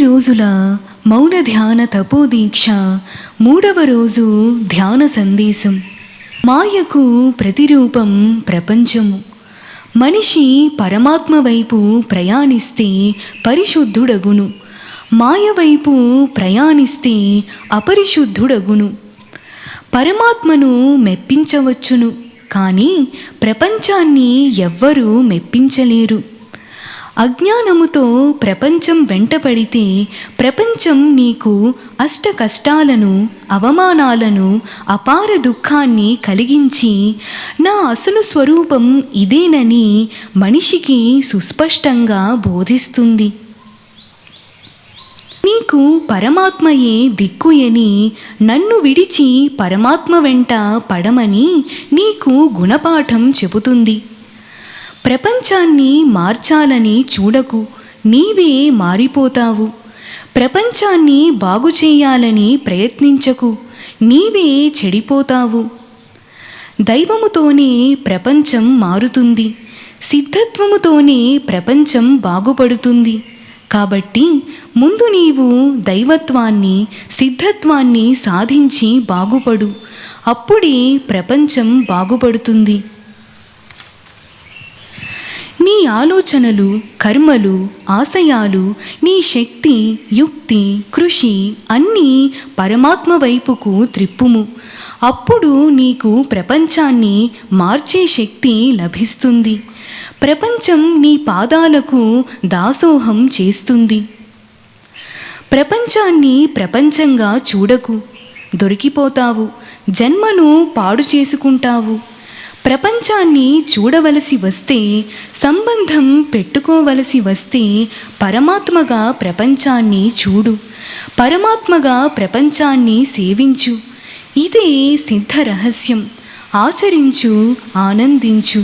రోజుల మౌన ధ్యాన తపోదీక్ష, 3వ రోజు ధ్యాన సందేశం. మాయకు ప్రతిరూపం ప్రపంచము. మనిషి పరమాత్మ వైపు ప్రయాణిస్తే పరిశుద్ధుడగును, మాయ వైపు ప్రయాణిస్తే అపరిశుద్ధుడగును. పరమాత్మను మెప్పించవచ్చును, కానీ ప్రపంచాన్ని ఎవ్వరూ మెప్పించలేరు. అజ్ఞానముతో ప్రపంచం వెంటపడితే ప్రపంచం నీకు అష్ట కష్టాలను, అవమానాలను, అపార దుఃఖాన్ని కలిగించి నా అసలు స్వరూపం ఇదేనని మనిషికి సుస్పష్టంగా బోధిస్తుంది. నీకు పరమాత్మయే దిక్కుయని, నన్ను విడిచి పరమాత్మ వెంట పడమని నీకు గుణపాఠం చెబుతుంది. ప్రపంచాన్ని మార్చాలని చూడకు, నీవే మారిపోతావు. ప్రపంచాన్ని బాగు చేయాలని ప్రయత్నించకు, నీవే చెడిపోతావు. దైవముతోనే ప్రపంచం మారుతుంది, సిద్ధత్వముతోనే ప్రపంచం బాగుపడుతుంది. కాబట్టి ముందు నీవు దైవత్వాన్ని, సిద్ధత్వాన్ని సాధించి బాగుపడు. అప్పుడే ప్రపంచం బాగుపడుతుంది. నీ ఆలోచనలు, కర్మలు, ఆశయాలు, నీ శక్తి, యుక్తి, కృషి అన్నీ పరమాత్మ వైపుకు త్రిప్పుము. అప్పుడు నీకు ప్రపంచాన్ని మార్చే శక్తి లభిస్తుంది. ప్రపంచం నీ పాదాలకు దాసోహం చేస్తుంది. ప్రపంచాన్ని ప్రపంచంగా చూడకు, దొరికిపోతావు. జన్మను పాడు చేసుకుంటావు. ప్రపంచాన్ని చూడవలసి వస్తే, సంబంధం పెట్టుకోవలసి వస్తే పరమాత్మగా ప్రపంచాన్ని చూడు, పరమాత్మగా ప్రపంచాన్ని సేవించు. ఇదే సిద్ధ రహస్యం. ఆచరించు, ఆనందించు.